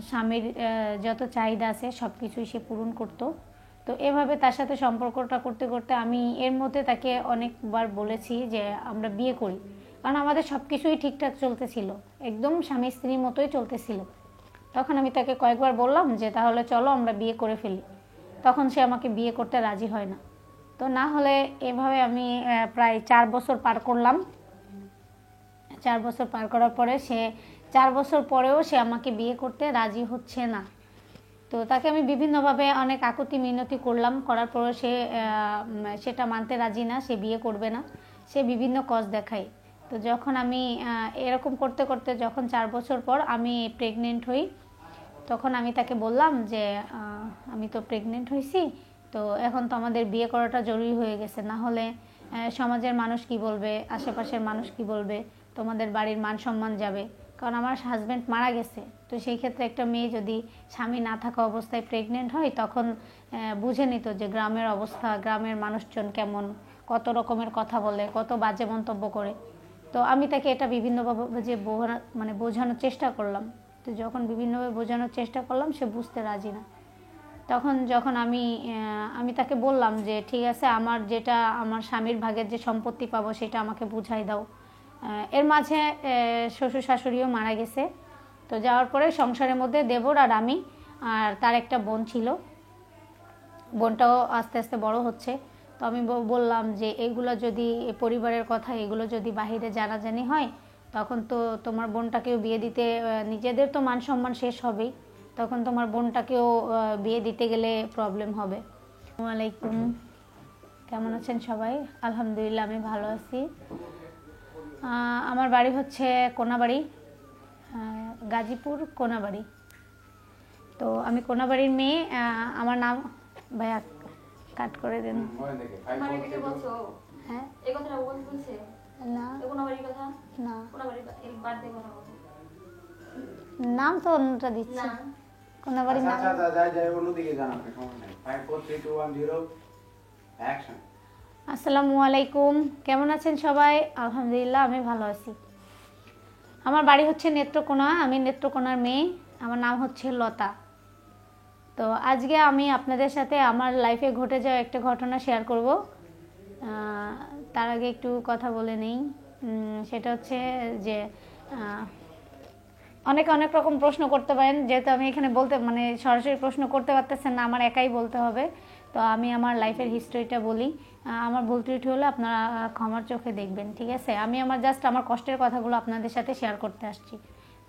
স্বামীর যত চাহিদা আছে সব কিছুই সে পূরণ করতো। তো এভাবে তার সাথে সম্পর্কটা করতে করতে আমি এর মধ্যে তাকে অনেকবার বলেছি যে আমরা বিয়ে করি, কারণ আমাদের সব কিছুই ঠিকঠাক চলতেছিল, একদম স্বামী স্ত্রীর মতোই চলতেছিল। তখন আমি তাকে কয়েকবার বললাম যে তাহলে চলো আমরা বিয়ে করে ফেলি। তখন সে আমাকে বিয়ে করতে রাজি হয় না। তো না হলে এভাবে আমি প্রায় 4 বছর পার করলাম। 4 বছর পার করার পরে 4 বছর পরেও সে আমাকে বিয়ে করতে রাজি হচ্ছে না। তো তাকে আমি বিভিন্নভাবে অনেক আকুতি মিনতি করলাম, করার পরেও সেটা মানতে রাজি না, সে বিয়ে করবে না, সে বিভিন্ন কজ দেখায়। তো যখন আমি এরকম করতে করতে যখন 4 বছর পর আমি প্রেগনেন্ট হই, তখন আমি তাকে বললাম যে আমি তো প্রেগনেন্ট হয়েছি, তো এখন তো আমাদের বিয়ে করাটা জরুরি হয়ে গেছে, না হলে সমাজের মানুষ কি বলবে, আশেপাশের মানুষ কি বলবে, তোমাদের বাড়ির মান সম্মান যাবে। কারণ আমার হাজব্যান্ড মারা গেছে। তো সেই ক্ষেত্রে একটা মেয়ে যদি স্বামী না থাকা অবস্থায় প্রেগনেন্ট হয়, তখন বুঝে নিত যে গ্রামের অবস্থা, গ্রামের মানুষজন কেমন, কত রকমের কথা বলে, কত বাজে মন্তব্য করে। তো আমি তাকে এটা বিভিন্নভাবে বোঝানোর চেষ্টা করলাম। তো যখন বিভিন্নভাবে বোঝানোর চেষ্টা করলাম, সে বুঝতে রাজি না। তখন যখন আমি তাকে বললাম যে ঠিক আছে, আমার স্বামীর ভাগের যে সম্পত্তি পাবো সেটা আমাকে বুঝাই দাও। এর মাঝে শ্বশুর শাশুড়িও মারা গেছে। তো যাওয়ার পরে সংসারের মধ্যে দেবর আর আমি আর তার একটা বোন ছিল, বোনটাও আস্তে আস্তে বড় হচ্ছে। তো আমি বললাম যে এইগুলো যদি পরিবারের কথা, এগুলো যদি বাহিরে জানাজানি হয়, তখন তো তোমার বোনটাকেও বিয়ে দিতে, নিজেদের তো মান সম্মান শেষ হবেই, তখন তোমার বোনটাকেও বিয়ে দিতে গেলে প্রবলেম হবে। আসসালামু আলাইকুম, কেমন আছেন সবাই? আলহামদুলিল্লাহ, আমি ভালো আছি। আমার বাড়ি হচ্ছে কোনাবাড়ি, গাজীপুর কোনাবাড়ি। তো আমি কোনাবাড়ির মেয়ে। আমার নাম, ভাইয়া কাট করে দেন। হ্যাঁ, না না, নাম তো অন্যটা দিচ্ছে, কোনাবাড়ির নাম। আসসালামু আলাইকুম, কেমন আছেন সবাই? আলহামদুলিল্লাহ, আমি ভালো আছি। আমার বাড়ি হচ্ছে নেত্রকোনা, আমি নেত্রকোনার মেয়ে। আমার নাম হচ্ছে লতা। তো আজকে আমি আপনাদের সাথে আমার লাইফে ঘটে যাওয়া একটা ঘটনা শেয়ার করব। তার আগে একটু কথা বলে নেই। সেটা হচ্ছে যে অনেকে অনেক রকম প্রশ্ন করতে পারেন, যেহেতু আমি এখানে সরাসরি প্রশ্ন করতে পারতেছেন না, আমার একাই বলতে হবে। তো আমি আমার লাইফের হিস্ট্রিটা বলি। আমার ভুল ত্রুটি হলে আপনারা ক্ষমার চোখে দেখবেন, ঠিক আছে? আমি আমার কষ্টের কথাগুলো আপনাদের সাথে শেয়ার করতে আসছি।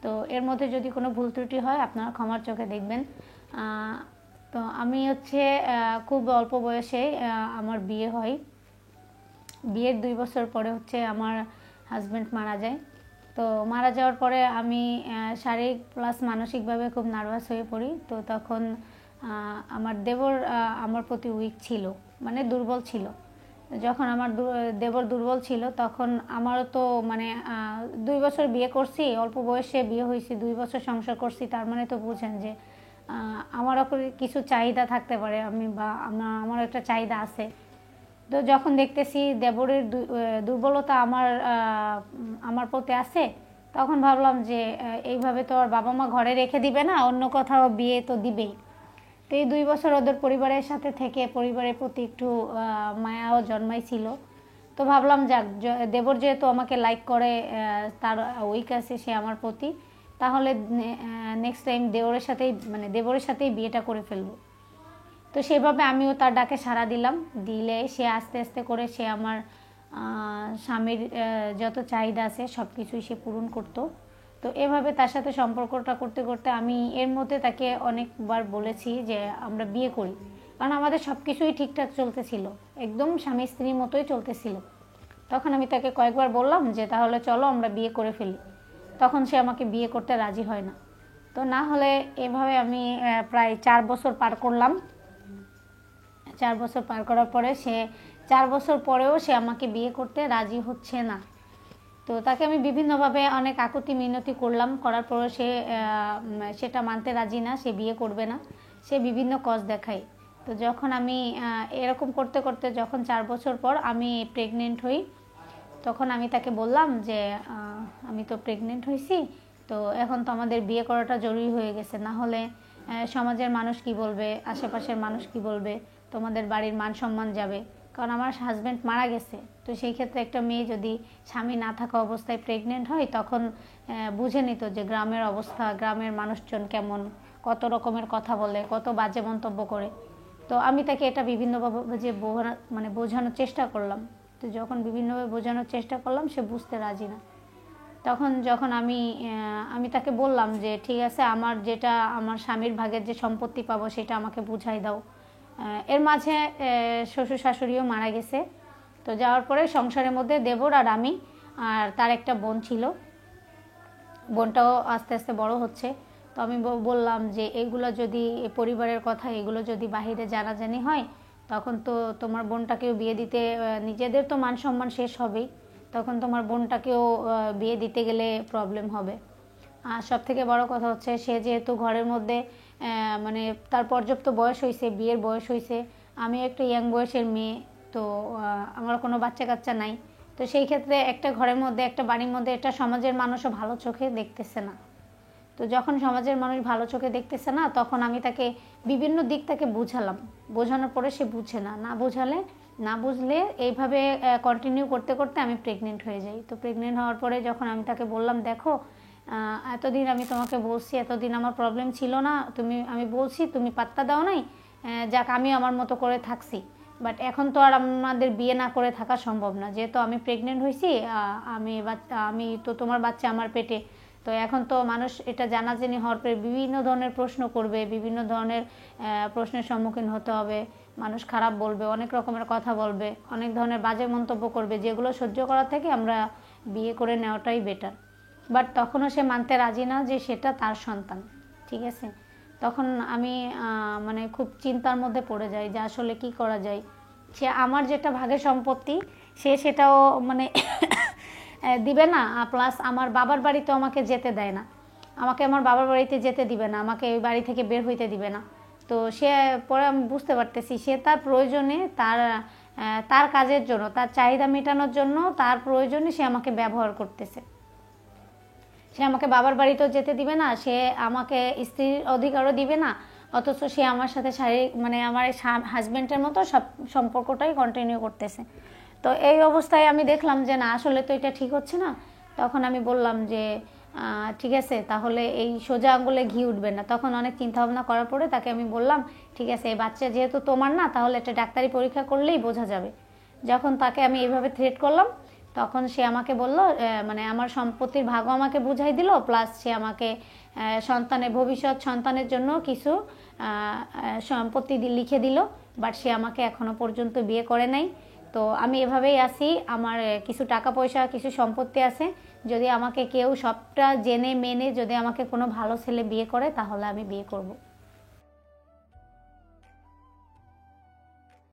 তো এর মধ্যে যদি কোনো ভুল ত্রুটি হয়, আপনারা ক্ষমার চোখে দেখবেন। তো আমি খুব অল্প বয়সে আমার বিয়ে হয়। বিয়ের 2 বছর পরে আমার হাজব্যান্ড মারা যায়। তো মারা যাওয়ার পরে আমি শারীরিক প্লাস মানসিকভাবে খুব নার্ভাস হয়ে পড়ি। তো তখন আমার দেবর আমার প্রতি উইক ছিল, দুর্বল ছিল। যখন আমার দেবর দুর্বল ছিল, তখন আমারও তো 2 বছর বিয়ে করছি, অল্প বয়সে বিয়ে হয়েছি, 2 বছর সংসার করছি, তার তো বুঝেন যে আমারও কিছু চাহিদা থাকতে পারে, আমার একটা চাহিদা আছে। তো যখন দেখতেছি দেবরের দুর্বলতা আমার প্রতি আছে, তখন ভাবলাম যে এইভাবে তো আর বাবা মা ঘরে রেখে দিবে না, অন্য কোথাও বিয়ে তো দিবেই। তো এই 2 বছর ওদের পরিবারের সাথে থেকে পরিবারের প্রতি একটু মায়াও জন্মাইছিল। তো ভাবলাম যাক, দেবর যেহেতু আমাকে লাইক করে, তার উইক আছে সে আমার প্রতি, তাহলে নেক্সট টাইম দেবরের সাথেই বিয়েটা করে ফেলবো। তো সেভাবে আমিও তার ডাকে সাড়া দিলে সে আস্তে আস্তে করে সে আমার স্বামীর যত চাহিদা আছে সব কিছুই সে পূরণ করতো। তো এভাবে তার সাথে সম্পর্কটা করতে করতে আমি এর মধ্যে তাকে অনেকবার বলেছি যে আমরা বিয়ে করি, কারণ আমাদের সব কিছুই ঠিকঠাক চলতেছিল, একদম স্বামী স্ত্রীর মতোই চলতেছিল। তখন আমি তাকে কয়েকবার বললাম যে তাহলে চলো আমরা বিয়ে করে ফেলি। তখন সে আমাকে বিয়ে করতে রাজি হয় না। তো না হলে এভাবে আমি প্রায় 4 বছর পার করলাম। 4 বছর পার করার পরে 4 বছর পরেও সে আমাকে বিয়ে করতে রাজি হচ্ছে না। তো তাকে আমি বিভিন্নভাবে অনেক আকুতি মিনতি করলাম, করার পরেও সেটা মানতে রাজি না, সে বিয়ে করবে না, সে বিভিন্ন কজ দেখায়। তো যখন আমি এরকম করতে করতে যখন 4 বছর পর আমি প্রেগনেন্ট হই, তখন আমি তাকে বললাম যে আমি তো প্রেগনেন্ট হয়েছি, তো এখন তো আমাদের বিয়ে করাটা জরুরি হয়ে গেছে, না হলে সমাজের মানুষ কি বলবে, আশেপাশের মানুষ কি বলবে, তোমাদের বাড়ির মান সম্মান যাবে। কারণ আমার হাজব্যান্ড মারা গেছে, তো সেই ক্ষেত্রে একটা মেয়ে যদি স্বামী না থাকা অবস্থায় প্রেগনেন্ট হয়, তখন বুঝে নিত যে গ্রামের অবস্থা, গ্রামের মানুষজন কেমন, কত রকমের কথা বলে, কত বাজে মন্তব্য করে। তো আমি তাকে এটা বিভিন্নভাবে যে মানে বোঝানোর চেষ্টা করলাম। তো যখন বিভিন্নভাবে বোঝানোর চেষ্টা করলাম, সে বুঝতে রাজি না। তখন যখন আমি তাকে বললাম যে ঠিক আছে, আমার যেটা আমার স্বামীর ভাগের যে সম্পত্তি পাবো সেটা আমাকে বুঝাই দাও। এর মাঝে শ্বশুর শাশুড়িও মারা গেছে। তো যাওয়ার পরে সংসারের মধ্যে দেবর আর আমি আর তার একটা বোন ছিল, বোনটাও আস্তে আস্তে বড় হচ্ছে। তো আমি বললাম যে এগুলো যদি পরিবারের কথা, এগুলো যদি বাহিরে জানাজানি হয়, তখন তো তোমার বোনটাকেও বিয়ে দিতে, নিজেদের তো মান সম্মান শেষ হবেই, তখন তোমার বোনটাকেও বিয়ে দিতে গেলে প্রবলেম হবে। আর সব থেকে বড় কথা হচ্ছে, সে যেহেতু ঘরের মধ্যে মানে তার পর্যাপ্ত বয়স হয়েছে, বিয়ের বয়স হয়েছে, আমি একটা ইয়াং বয়সের মেয়ে, তো আমার কোনো বাচ্চা কাচ্চা নাই। তো সেই ক্ষেত্রে একটা ঘরের মধ্যে, একটা বাড়ির মধ্যে, এটা সমাজের মানুষও ভালো চোখে দেখতেছে না। তো যখন সমাজের মানুষ ভালো চোখে দেখতেছে না, তখন আমি তাকে বিভিন্ন দিক থেকে বুঝালাম। বোঝানোর পরে সে বুঝে না, না বুঝলে এইভাবে কন্টিনিউ করতে করতে আমি প্রেগনেন্ট হয়ে যাই। তো প্রেগনেন্ট হওয়ার পরে যখন আমি তাকে বললাম, দেখো এতদিন আমি তোমাকে বলছি, এতদিন আমার প্রবলেম ছিল না, আমি বলছি, তুমি পাত্তা দাও নাই, যাক আমি আমার মতো করে থাকছি। বাট এখন তো আর আমাদের বিয়ে না করে থাকা সম্ভব না, যেহেতু আমি প্রেগনেন্ট হয়েছি, আমি তো তোমার বাচ্চা আমার পেটে। তো এখন তো মানুষ এটা জানাজানি হওয়ার পরে বিভিন্ন ধরনের প্রশ্ন করবে, বিভিন্ন ধরনের প্রশ্নের সম্মুখীন হতে হবে। মানুষ খারাপ বলবে, অনেক রকমের কথা বলবে, অনেক ধরনের বাজে মন্তব্য করবে, যেগুলো সহ্য করার থেকে আমরা বিয়ে করে নেওয়াটাই বেটার। বাট তখনও সে মানতে রাজি না যে সেটা তার সন্তান, ঠিক আছে। তখন আমি মানে খুব চিন্তার মধ্যে পড়ে যাই যে আসলে কি করা যায়। সে আমার যেটা ভাগের সম্পত্তি, সেটাও মানে দিবে না, প্লাস আমার বাবার বাড়িতেও আমাকে যেতে দেয় না, আমাকে আমার বাবার বাড়িতে যেতে দিবে না, আমাকে ওই বাড়ি থেকে বের হইতে দিবে না। তো সে পরে আমি বুঝতে পারতেছি, সে তার প্রয়োজনে, তার কাজের জন্য, তার চাহিদা মেটানোর জন্য, তার প্রয়োজনে সে আমাকে ব্যবহার করতেছে। সে আমাকে বাবার বাড়িতেও যেতে দিবে না, সে আমাকে স্ত্রীর অধিকারও দিবে না, অথচ সে আমার সাথে শারীরিক, মানে আমার হাজব্যান্ডের মতো সব সম্পর্কটাই কন্টিনিউ করতেছে। তো এই অবস্থায় আমি দেখলাম যে না, আসলে তো এটা ঠিক হচ্ছে না। তখন আমি বললাম যে ঠিক আছে, তাহলে এই সোজা আঙ্গুলে ঘি উঠবে না। তখন অনেক চিন্তা ভাবনা করার পরে তাকে আমি বললাম, ঠিক আছে, এই বাচ্চা যেহেতু তোমার না, তাহলে একটা ডাক্তারি পরীক্ষা করলেই বোঝা যাবে। যখন তাকে আমি এইভাবে থ্রেট করলাম, তখন সে আমাকে বলল, মানে আমার সম্পত্তির ভাগও আমাকে বুঝাই দিল, প্লাস সে আমাকে ভবিষ্যৎ সন্তানের জন্য কিছু সম্পত্তি লিখে দিল। বাট সে আমাকে এখনো পর্যন্ত বিয়ে করে নাই। তো আমি এভাবেই আছি, আমার কিছু টাকা পয়সা, কিছু সম্পত্তি আছে। যদি আমাকে কেউ সবটা জেনে মেনে যদি আমাকে কোনো ভালো ছেলে বিয়ে করে, তাহলে আমি বিয়ে করব।